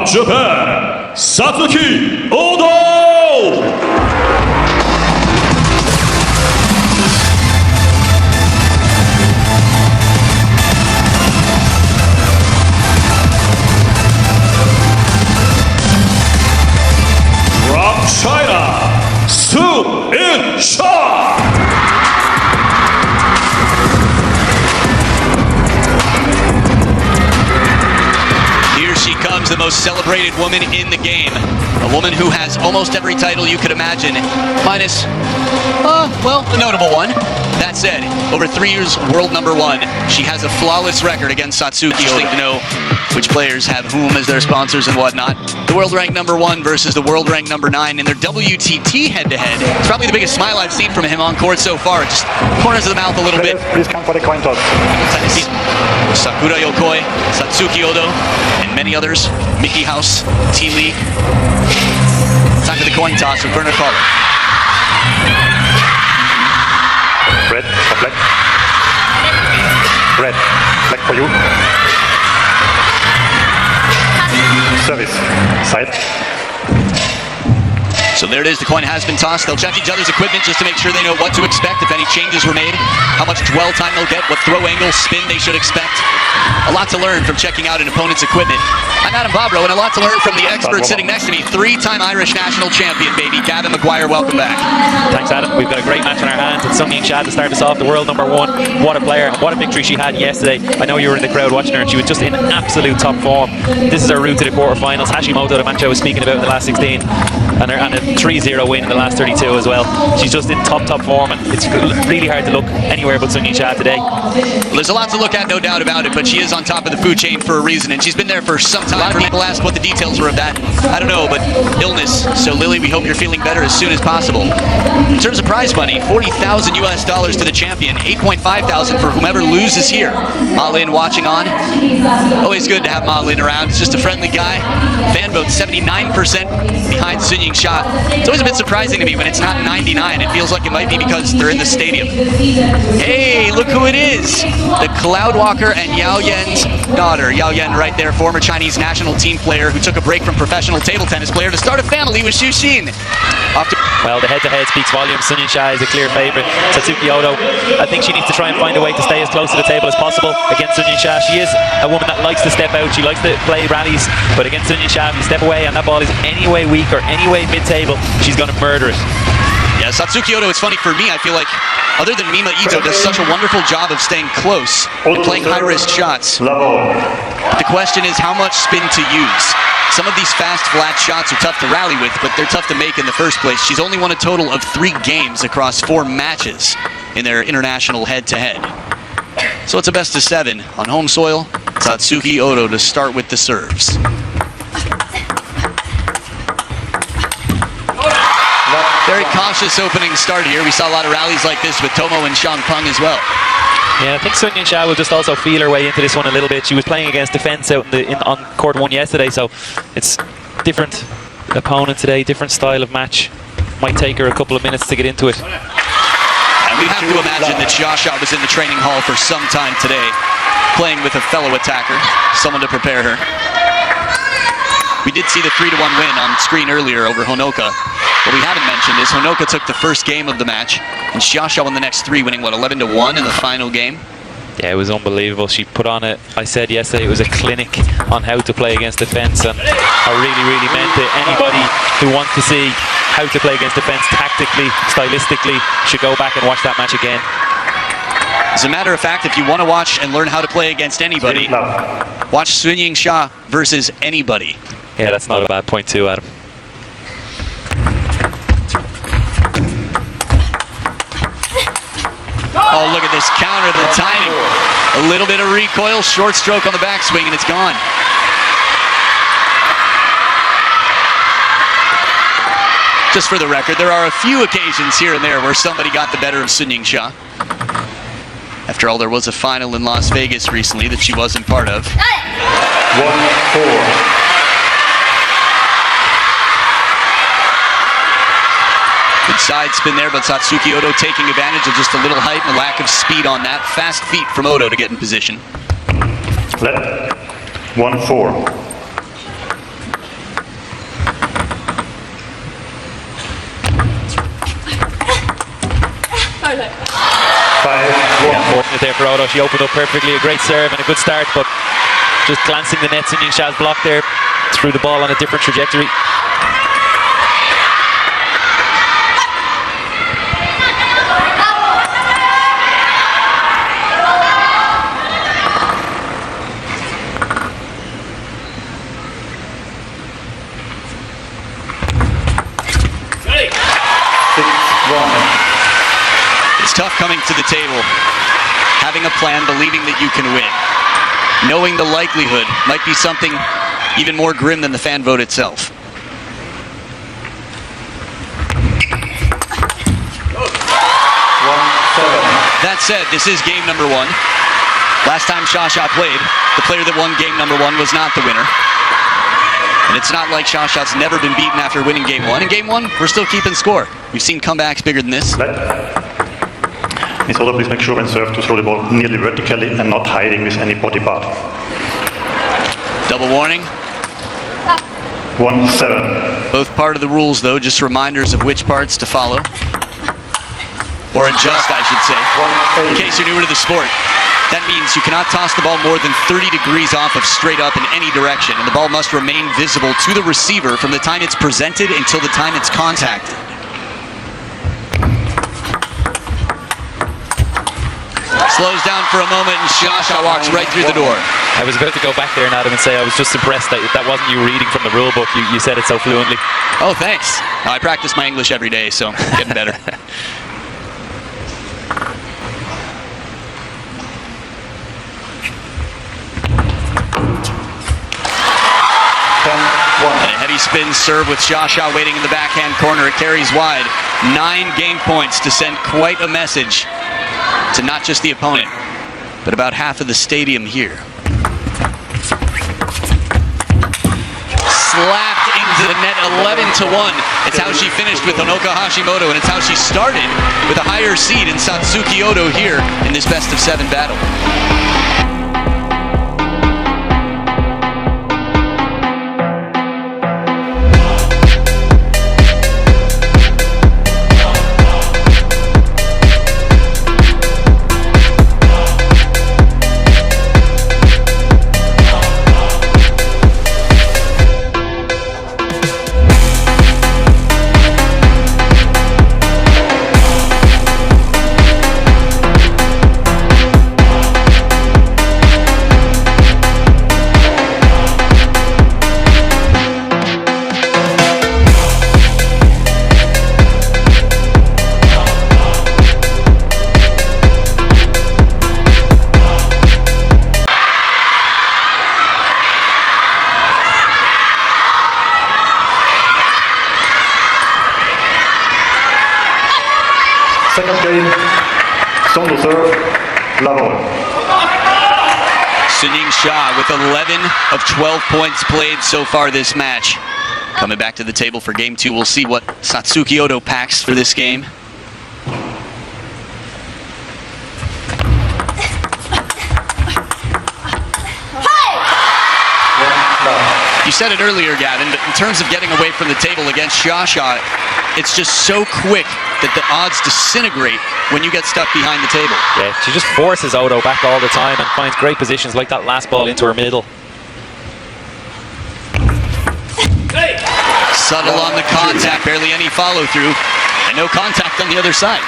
From Japan, SATSUKI ODO! From China, YINGSHA! Here she comes, the most celebrated woman in the game. A woman who has almost every title you could imagine, minus, well, a notable one. That said, over 3 years, world #1. She has a flawless record against Satsuki. Interesting to know which players have whom as their sponsors and whatnot. The world rank #1 versus the world rank #9 in their WTT head-to-head. It's probably the biggest smile I've seen from him on court so far. Just corners of the mouth a little bit. Please come for the coin toss. Sakura Yokoi, Satsuki Odo, and many others. Mickey House, T-League. Time for the coin toss with Werner Caller. Red or black? Red. Black for you. Service. Side. So there it is, the coin has been tossed. They'll check each other's equipment just to make sure they know what to expect, if any changes were made, how much dwell time they'll get, what throw angle, spin they should expect. A lot to learn from checking out an opponent's equipment. I'm Adam Bobrow, and a lot to learn from the expert sitting next to me, 3-time Irish national champion, baby, Gavin McGuire. Welcome back. Thanks, Adam. We've got a great match in our hands. It's YINGSHA to start us off, the world #1. What a player, what a victory she had yesterday. I know you were in the crowd watching her, and she was just in absolute top form. This is her route to the quarterfinals. Hashimoto, the match I was speaking about in the last 16, and a 3-0 win in the last 32 as well. She's just in top form, and it's really hard to look anywhere but YINGSHA today. Well, there's a lot to look at, no doubt about it, but she is on top of the food chain for a reason, and she's been there for some time. A lot of people ask what the details were of that. I don't know, but illness. So Lily, we hope you're feeling better as soon as possible. In terms of prize money, $40,000 US to the champion, $8,500 for whomever loses here. Ma Lin watching on. Always good to have Ma Lin around. He's just a friendly guy. Fan vote 79% behind YINGSHA. It's always a bit surprising to me when it's not 99. It feels like it might be because they're in the stadium. Hey, look who it is. The Cloudwalker and Yao Yen's daughter. Yao Yen right there, former Chinese national team player who took a break from professional table tennis player to start a family with CHUQIN. Well, the head-to-head speaks volumes. YINGSHA is a clear favourite. Satsuki Odo, I think she needs to try and find a way to stay as close to the table as possible against YINGSHA. She is a woman that likes to step out. She likes to play rallies, but against YINGSHA, if you step away and that ball is any way weak or any way mid-table, she's going to murder it. Yeah, Satsuki Odo, it's funny for me, I feel like, other than Mima Ito, does such a wonderful job of staying close and playing high-risk shots. The question is how much spin to use. Some of these fast, flat shots are tough to rally with, but they're tough to make in the first place. She's only won a total of 3 games across 4 matches in their international head-to-head. So it's a best-of-7 on home soil. Satsuki Odo to start with the serves. Very cautious opening start here. We saw a lot of rallies like this with Tomo and Shang Peng as well. Yeah, I think YINGSHA will just also feel her way into this one a little bit. She was playing against defense out on court 1 yesterday, so it's different opponent today, different style of match. Might take her a couple of minutes to get into it. And we have to imagine that Xiaxia was in the training hall for some time today, playing with a fellow attacker, someone to prepare her. We did see the 3-1 win on screen earlier over Honoka. What we haven't mentioned is Honoka took the first game of the match, and Xiaxia won the next 3, winning, what, 11-1 in the final game? Yeah, it was unbelievable. She put on it. I said yesterday it was a clinic on how to play against defense, and I really meant it. Anybody who wants to see how to play against defense tactically, stylistically, should go back and watch that match again. As a matter of fact, if you want to watch and learn how to play against anybody, watch YINGSHA versus anybody. Yeah, that's not a bad point too, Adam. Oh, look at this counter, the timing. A little bit of recoil, short stroke on the backswing, and it's gone. Just for the record, there are a few occasions here and there where somebody got the better of YINGSHA. After all, there was a final in Las Vegas recently that she wasn't part of. 1-4. Good side spin there, but Satsuki Odo taking advantage of just a little height and a lack of speed on that. Fast feet from Odo to get in position. Left. 1-4. Unfortunate there for Odo. She opened up perfectly. A great serve and a good start, but just glancing the net. YINGSHA's block there. Threw the ball on a different trajectory. It's tough coming to the table, having a plan, believing that you can win. Knowing the likelihood might be something even more grim than the fan vote itself. That said, this is game number one. Last time SHATOU played, the player that won game number one was not the winner. And it's not like SHATOU's never been beaten after winning game one. In game one, we're still keeping score. We've seen comebacks bigger than this. Miss Odo, please make sure when served to throw the ball nearly vertically and not hiding with any body part. Double warning. 1-7. Both part of the rules, though, just reminders of which parts to follow. Or adjust, I should say. In case you're newer to the sport. That means you cannot toss the ball more than 30 degrees off of straight up in any direction, and the ball must remain visible to the receiver from the time it's presented until the time it's contacted. Slows down for a moment, and SHATOU walks right through the door. I was about to go back there, Adam, and say I was just impressed that that wasn't you reading from the rule book. You said it so fluently. Oh, thanks. I practice my English every day, so getting better. And a heavy spin serve with SHATOU waiting in the backhand corner. It carries wide. 9 game points to send quite a message to not just the opponent, but about half of the stadium here. Slapped into the net, 11-1. It's how she finished with Onoka Hashimoto, and it's how she started with a higher seed in SATSUKI Odo here in this best-of-7 battle. Second game, Sondo serve, level. YINGSHA with 11 of 12 points played so far this match. Coming back to the table for game 2, we'll see what SATSUKI Odo packs for this game. You said it earlier, Gavin, but in terms of getting away from the table against SHATOU, it's just so quick that the odds disintegrate when you get stuck behind the table. Yeah, she just forces Odo back all the time and finds great positions like that last ball into her middle. Subtle on the contact, barely any follow through, and no contact on the other side.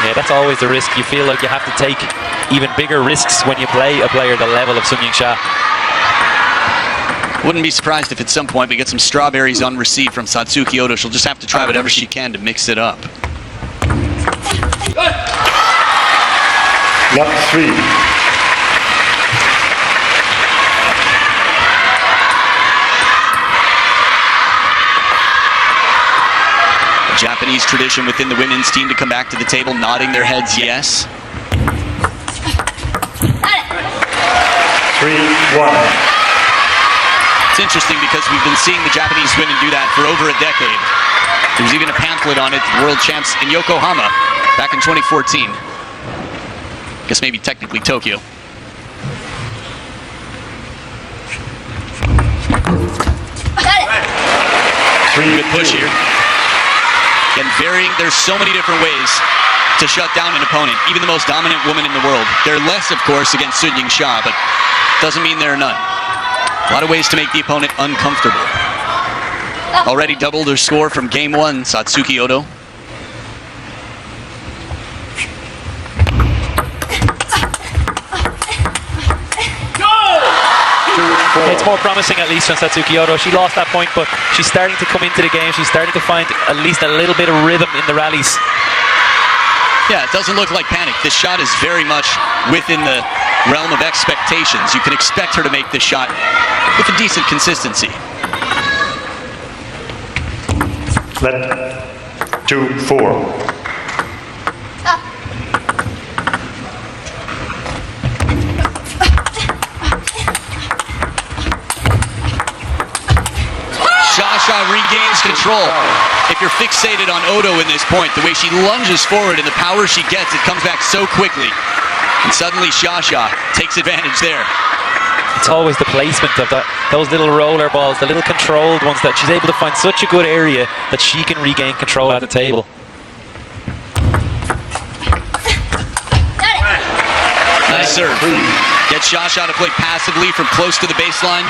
Yeah, that's always the risk. You feel like you have to take even bigger risks when you play a player the level of YINGSHA. Wouldn't be surprised if at some point we get some strawberries on receive from SATSUKI Odo. She'll just have to try whatever she can to mix it up. Lap 3. A Japanese tradition within the women's team to come back to the table nodding their heads yes. 3-1. It's interesting because we've been seeing the Japanese women do that for over a decade. There was even a pamphlet on it, World Champs in Yokohama back in 2014. Guess maybe technically Tokyo. Good push here. Again, varying, there's so many different ways to shut down an opponent, even the most dominant woman in the world. They're less, of course, against YINGSHA, but doesn't mean there are none. A lot of ways to make the opponent uncomfortable. Already doubled her score from game 1, SATSUKI ODO. It's more promising, at least, from SATSUKI ODO. She lost that point, but she's starting to come into the game. She's starting to find at least a little bit of rhythm in the rallies. Yeah, it doesn't look like panic. This shot is very much within the realm of expectations. You can expect her to make this shot with a decent consistency. Let 2-4. Regains control. If you're fixated on Odo in this point, the way she lunges forward and the power she gets, it comes back so quickly. And suddenly Shasha takes advantage there. It's always the placement of those little roller balls, the little controlled ones, that she's able to find such a good area that she can regain control at the table. Nice serve. Get Shasha to play passively from close to the baseline.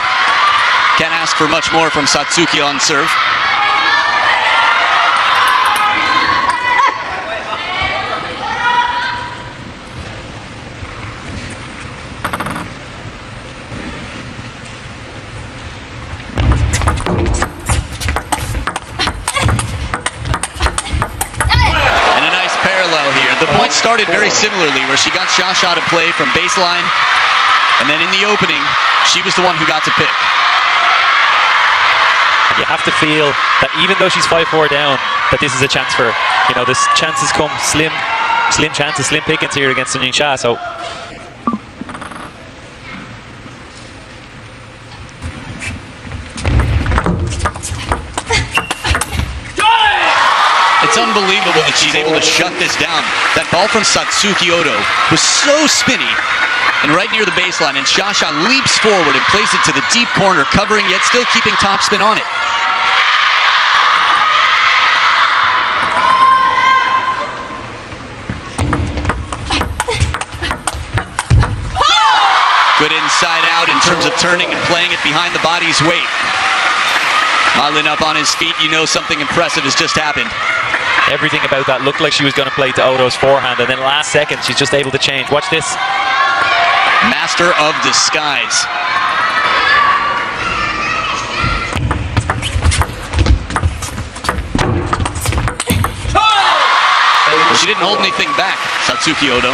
Can't ask for much more from SATSUKI on serve. And a nice parallel here. The point started very similarly, where she got Shasha to play from baseline, and then in the opening, she was the one who got to pick. You have to feel that even though she's 5-4 down, that this is a chance for her. You know, this chances come slim chances, slim pickings here against YINGSHA. So it's unbelievable that she's able to shut this down. That ball from SATSUKI ODO was so spinny and right near the baseline, and Shasha leaps forward and plays it to the deep corner, covering yet still keeping topspin on it. Good inside out in terms of turning and playing it behind the body's weight. Modeling up on his feet, you know something impressive has just happened. everything about that looked like she was going to play to Odo's forehand, and then last second she's just able to change. Watch this. Master of disguise. She didn't hold anything back, Satsuki Odo.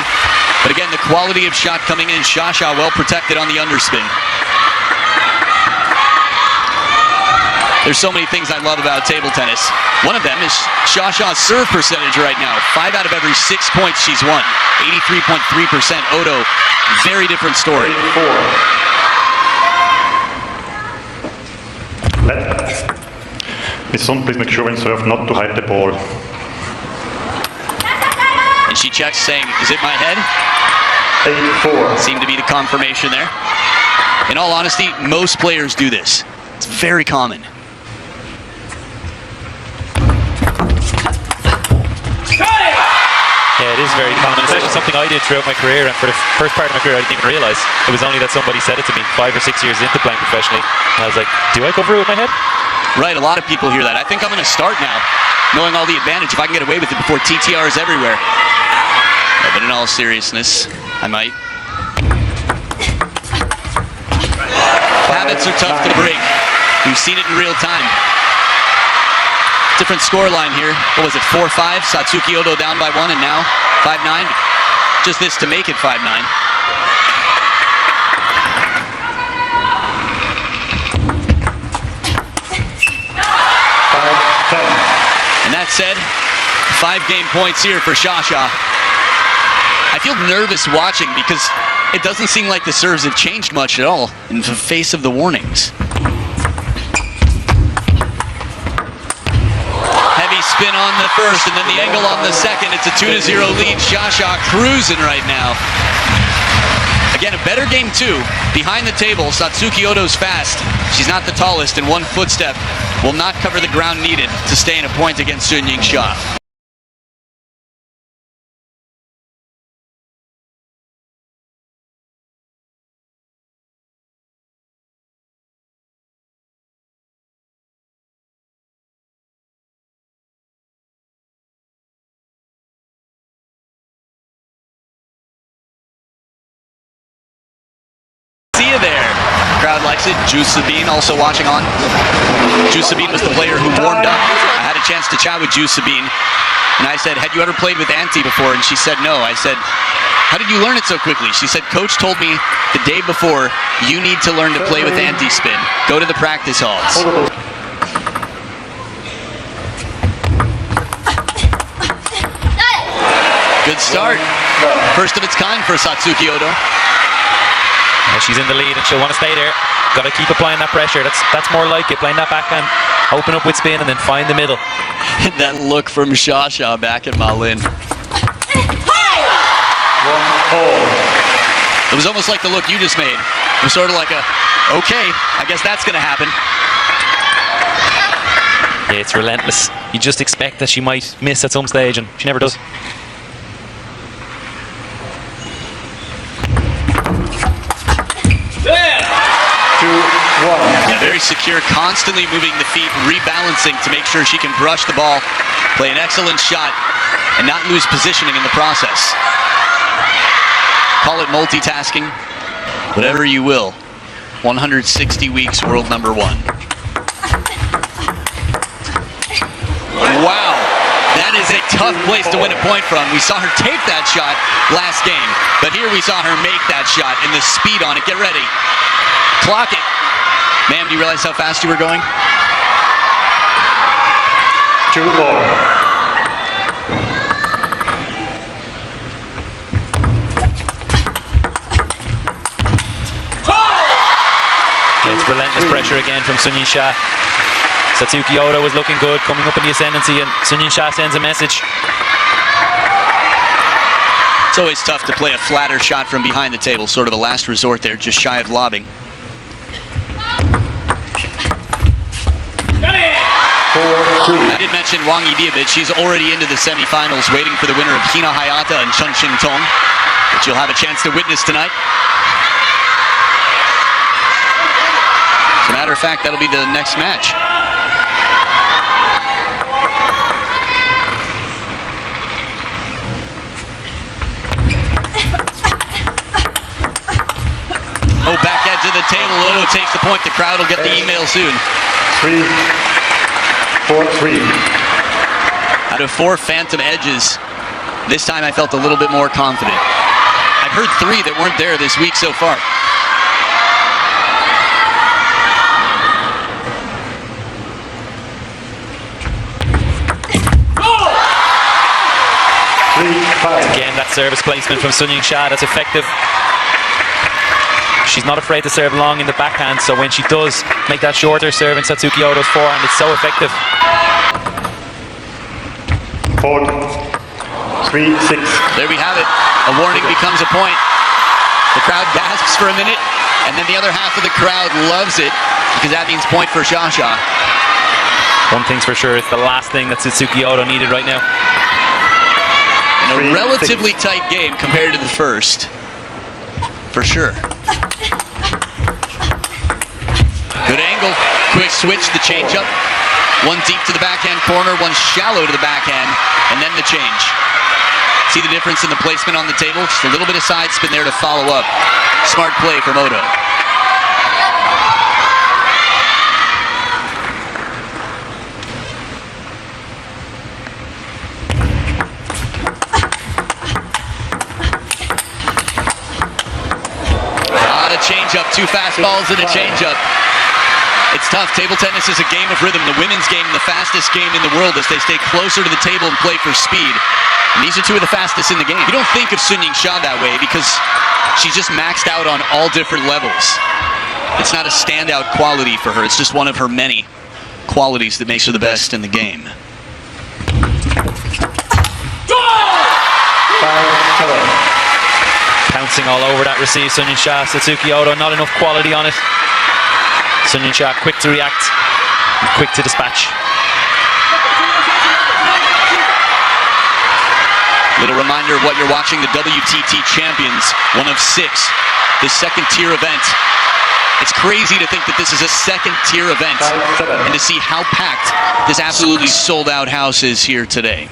But again, the quality of shot coming in, Shasha well protected on the underspin. There's so many things I love about table tennis. One of them is Shasha's serve percentage right now. 5 out of every 6 points she's won. 83.3%. Odo, very different story. Miss Son, please make sure when serve not to hide the ball. And she checks saying, is it my head? 8-4. Seemed to be the confirmation there. In all honesty, most players do this. It's very common. Yeah, it is very common. It's actually something I did throughout my career, and for the first part of my career I didn't even realise. It was only that somebody said it to me 5 or 6 years into playing professionally. And I was like, do I cover it with my head? Right, a lot of people hear that. I think I'm going to start now, knowing all the advantage, if I can get away with it before TTRs everywhere. But in all seriousness, I might. Habits are tough to break. We've seen it in real time. Different scoreline here. What was it, 4-5? Satsuki Odo down by 1, and now 5-9. Just this to make it 5-9. And that said, 5 game points here for Shasha. I feel nervous watching because it doesn't seem like the serves have changed much at all in the face of the warnings. Heavy spin on the first, and then the angle on the second. It's a 2-0 lead. Shasha cruising right now. Again, a better game too. Behind the table, Satsuki Odo's fast. She's not the tallest, and one footstep will not cover the ground needed to stay in a point against YINGSHA. you there. Crowd likes it. Juice Sabine also watching on. Juice Sabine was the player who warmed up. I had a chance to chat with Juice Sabine, and I said, had you ever played with Antti before? And she said no. I said, how did you learn it so quickly? She said, Coach told me the day before, you need to learn to play with anti-spin. Go to the practice halls. Good start. First of its kind for Satsuki Odo. Well, she's in the lead and she'll want to stay there. Got to keep applying that pressure. That's more like it. Playing that backhand, open up with spin and then find the middle. That look from Shasha back at Malin. It was almost like the look you just made. It was sort of like a, okay, I guess that's going to happen. Yeah, it's relentless. You just expect that she might miss at some stage and she never does. Yeah, very secure, constantly moving the feet, rebalancing to make sure she can brush the ball, play an excellent shot, and not lose positioning in the process. Call it multitasking, whatever you will. 160 weeks, world number 1. Wow, that is a tough place to win a point from. We saw her take that shot last game, but here we saw her make that shot and the speed on it. Get ready. Clock it. Ma'am, do you realize how fast you were going? 2-4. It's relentless pressure again from YINGSHA. Satsuki Odo was looking good, coming up in the ascendancy, and YINGSHA sends a message. It's always tough to play a flatter shot from behind the table, sort of a last resort there, just shy of lobbing. I did mention Wang Yidievich. She's already into the semifinals, waiting for the winner of Hina Hayata and Chun Shin Tong, which you'll have a chance to witness tonight. As a matter of fact, that'll be the next match. Oh, back edge of the table. Odo takes the point. The crowd will get the email soon. 3-4-3. Out of 4 phantom edges, this time I felt a little bit more confident. I've heard 3 that weren't there this week so far. Again, that service placement from YINGSHA, that's effective. She's not afraid to serve long in the backhand, so when she does make that shorter serve in Satsuki Odo's forehand, it's so effective. 4-3-6. There we have it. A warning becomes a point. The crowd gasps for a minute, and then the other half of the crowd loves it, because that means point for Shasha. One thing's for sure, it's the last thing that Satsuki Odo needed right now. And a relatively tight game compared to the first, for sure. Good angle, quick switch, the change-up. One deep to the backhand corner, one shallow to the backhand, and then the change. See the difference in the placement on the table? Just a little bit of side spin there to follow up. Smart play from Odo. Change-up, 2 fastballs and a change-up. It's tough. Table tennis is a game of rhythm. The women's game, the fastest game in the world, as they stay closer to the table and play for speed. And these are 2 of the fastest in the game. You don't think of YINGSHA that way because she's just maxed out on all different levels. It's not a standout quality for her. It's just one of her many qualities that makes her the best in the game. 5-7. Pouncing all over that receive, YINGSHA. Satsuki Odo, not enough quality on it. YINGSHA quick to react, and quick to dispatch. Little reminder of what you're watching, the WTT Champions, one of 6, the second tier event. It's crazy to think that this is a second tier event, and to see how packed this absolutely sold out house is here today.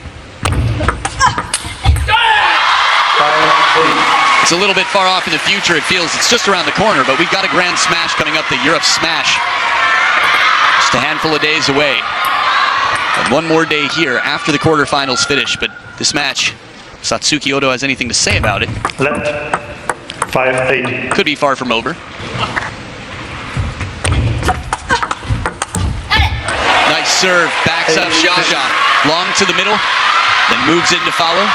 5-3. It's a little bit far off in the future, it feels. It's just around the corner, but we've got a Grand Smash coming up, the Europe Smash. Just a handful of days away. And one more day here after the quarterfinals finish, but this match, Satsuki Odo has anything to say about it. Left, 5-8. Could be far from over. Nice serve, backs up Shasha. Long to the middle, then moves in to follow.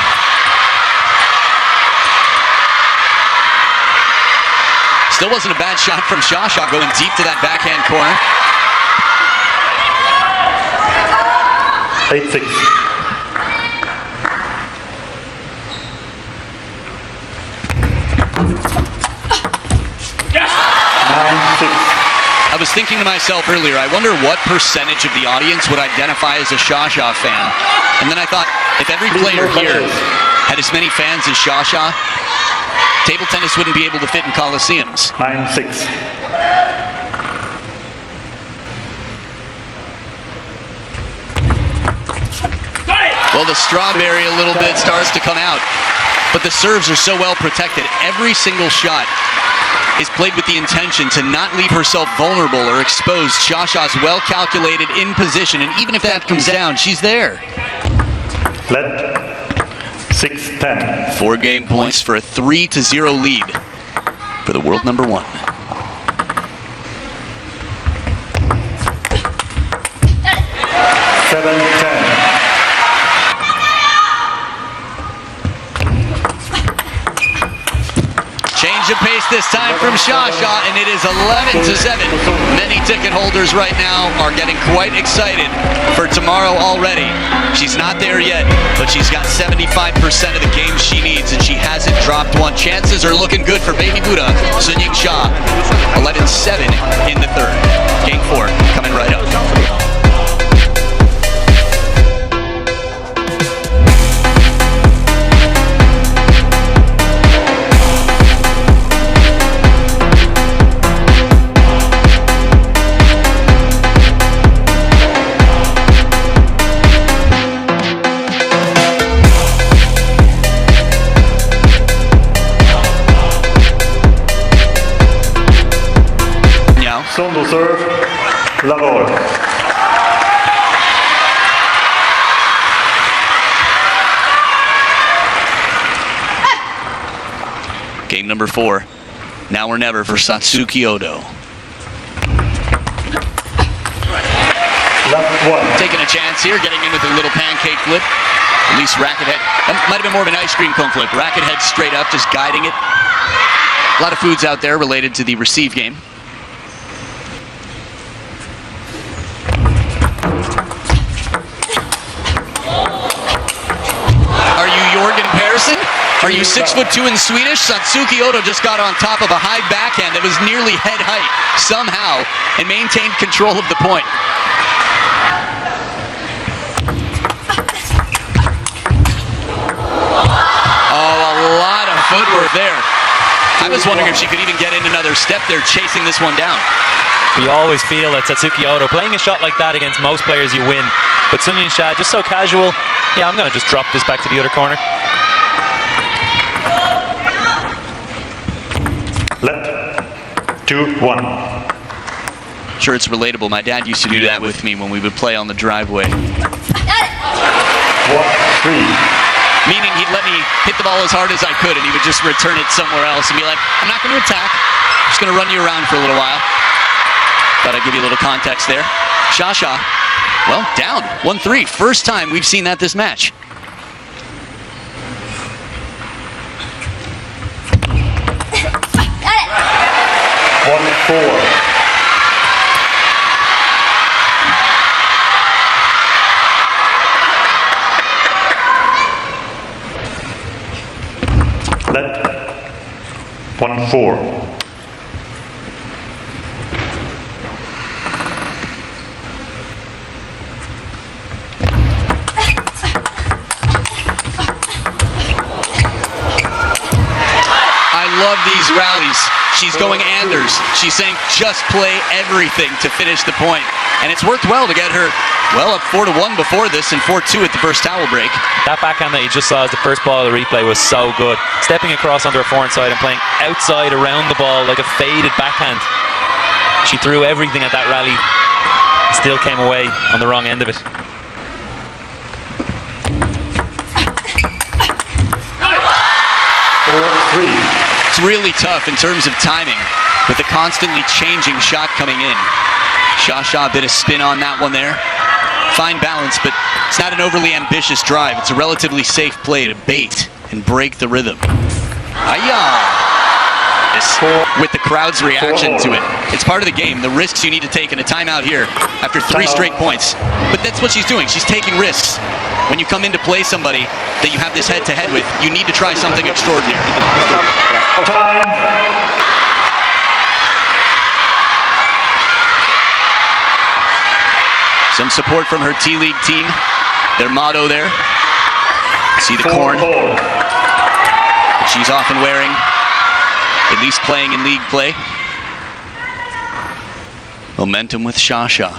Still wasn't a bad shot from Shasha, going deep to that backhand corner. 8-6. Yes! 9-6. I was thinking to myself earlier, I wonder what percentage of the audience would identify as a Shasha fan. And then I thought, if every player here had as many fans as Shasha, table tennis wouldn't be able to fit in coliseums. 9-6. Well, the strawberry a little bit starts to come out, but the serves are so well protected. Every single shot is played with the intention to not leave herself vulnerable or exposed. Shasha's well calculated in position, and even if that comes down, she's there. Left, 6-10. 4 game points for a 3-0 lead for the world number 1. Change of pace this time from Shasha, and it is 11-7. Many ticket holders right now are getting quite excited for tomorrow already. She's not there yet, but she's got 75% of the games she needs, and she hasn't dropped one. Chances are looking good for Baby Buddha, YINGSHA. 11-7 in the third. Game 4 coming right up. Sondo serve, Lavor. Game number 4. Now or never for Satsuki Odo. Left 1. Taking a chance here, getting in with a little pancake flip. At least racket head. That might have been more of an ice cream cone flip. Racket head straight up, just guiding it. A lot of foods out there related to the receive game. Are you 6'2" in Swedish? Satsuki Odo just got on top of a high backhand that was nearly head height somehow and maintained control of the point. Oh, a lot of footwork there. I was wondering if she could even get in another step there, chasing this one down. We always feel that Satsuki Odo, playing a shot like that against most players you win. But YINGSHA, just so casual, yeah, I'm going to just drop this back to the other corner. Left, 2-1. Sure, it's relatable. My dad used to do that with me when we would play on the driveway. 1-3. Meaning he'd let me hit the ball as hard as I could, and he would just return it somewhere else and be like, I'm not going to attack. I'm just going to run you around for a little while. Thought I'd give you a little context there. Shasha, well, down 1-3. First time we've seen that this match. Left, 1-4. love these rallies. She's going Anders. She's saying just play everything to finish the point. And it's worked well to get her, well, up 4-1 before this and 4-2 at the first towel break. That backhand that you just saw as the first ball of the replay was so good. Stepping across onto her forehand side and playing outside around the ball like a faded backhand. She threw everything at that rally. Still came away on the wrong end of it. It's really tough in terms of timing with the constantly changing shot coming in. SHATOU, a bit of spin on that one there. Fine balance, but it's not an overly ambitious drive. It's a relatively safe play to bait and break the rhythm. With the crowd's reaction to it. It's part of the game, the risks you need to take in a timeout here after 3 straight points. But that's what she's doing. She's taking risks. When you come in to play somebody that you have this head-to-head with, you need to try something extraordinary. Some support from her T-League team. Their motto there. See the corn. She's often wearing, at least playing in league play. Momentum with SHATOU.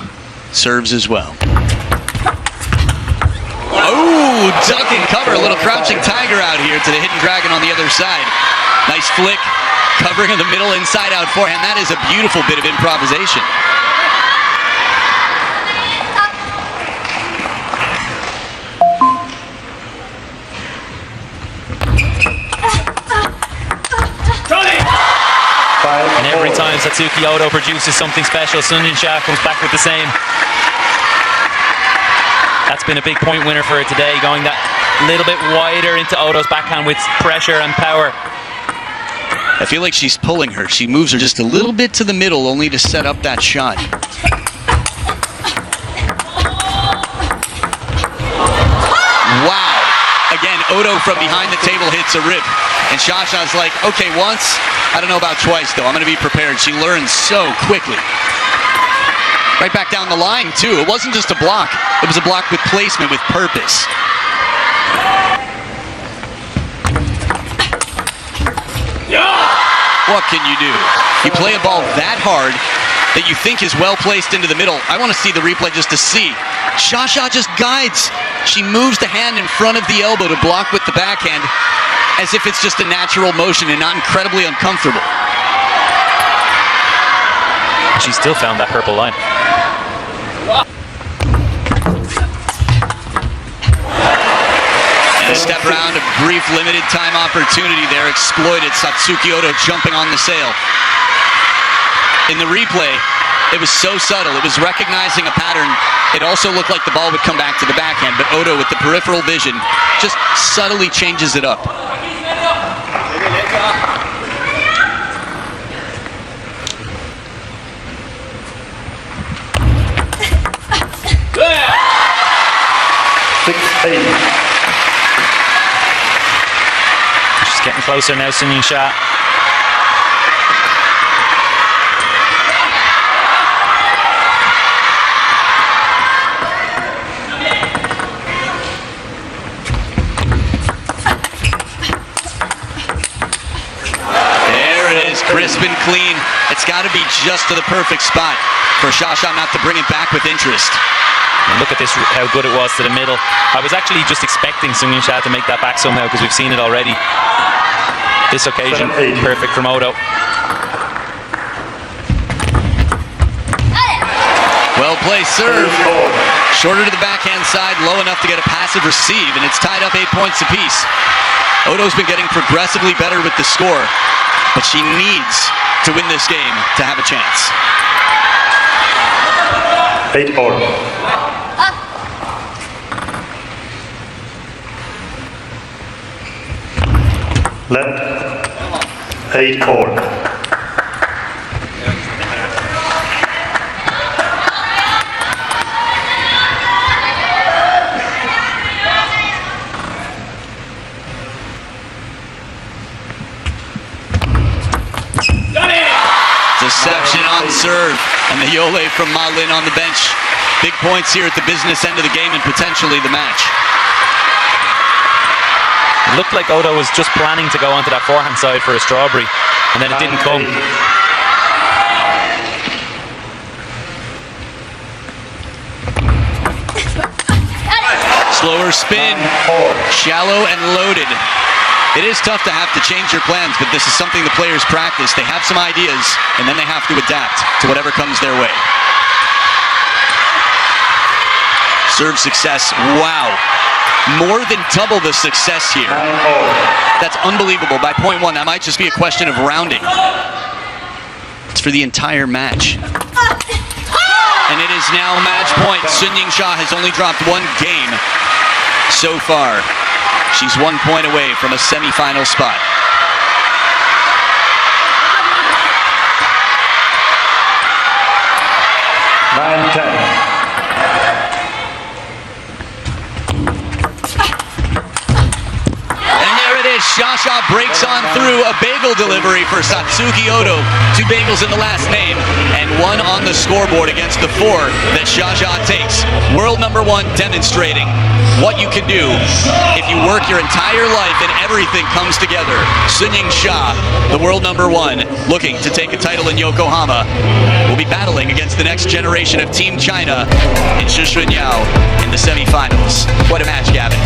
Serves as well. Oh, duck and cover. A little crouching tiger out here to the hidden dragon on the other side. Nice flick. Covering in the middle, inside out forehand. That is a beautiful bit of improvisation. And every time Satsuki Odo produces something special, YINGSHA comes back with the same. That's been a big point winner for her today, going that little bit wider into Odo's backhand with pressure and power. I feel like she's pulling her. She moves her just a little bit to the middle, only to set up that shot. Wow. Again, Odo from behind the table hits a rip. And SHATOU's like, okay, once, I don't know about twice, though. I'm going to be prepared. She learns so quickly. Right back down the line, too. It wasn't just a block. It was a block with placement, with purpose. What can you do? You play a ball that hard that you think is well placed into the middle. I want to see the replay just to see. SHATOU just guides. She moves the hand in front of the elbow to block with the backhand as if it's just a natural motion and not incredibly uncomfortable. She still found that purple line. And a step around, a brief limited time opportunity there, exploited. Satsuki Odo jumping on the sail. In the replay, it was so subtle. It was recognizing a pattern. It also looked like the ball would come back to the backhand, but Odo with the peripheral vision just subtly changes it up. She's getting closer now, YINGSHA. Crisp and clean. It's got to be just to the perfect spot for SHATOU not to bring it back with interest. And look at this, how good it was to the middle. I was actually just expecting YINGSHA to make that back somehow because we've seen it already. This occasion, perfect from Odo. Well placed serve. Shorter to the backhand side, low enough to get a passive receive, and it's tied up 8 points apiece. Odo's been getting progressively better with the score, but she needs to win this game to have a chance. 8-all. Left. 8-all. Deception on serve, and the Yole from Ma Lin on the bench. Big points here at the business end of the game and potentially the match. It looked like Odo was just planning to go onto that forehand side for a strawberry, and then it didn't come. Slower spin, shallow and loaded. It is tough to have to change your plans, but this is something the players practice. They have some ideas, and then they have to adapt to whatever comes their way. Serve success, wow. More than double the success here. That's unbelievable. By point one, that might just be a question of rounding. It's for the entire match. And it is now match point. YINGSHA has only dropped one game so far. She's 1 point away from a semi-final spot. SHATOU breaks on through a bagel delivery for SATSUKI Odo. 2 bagels in the last name and 1 on the scoreboard against the 4 that SHATOU takes. World number 1 demonstrating what you can do if you work your entire life and everything comes together. YINGSHA, the world number 1, looking to take a title in Yokohama, will be battling against the next generation of Team China in CHUQIN in the semifinals. What a match, Gavin.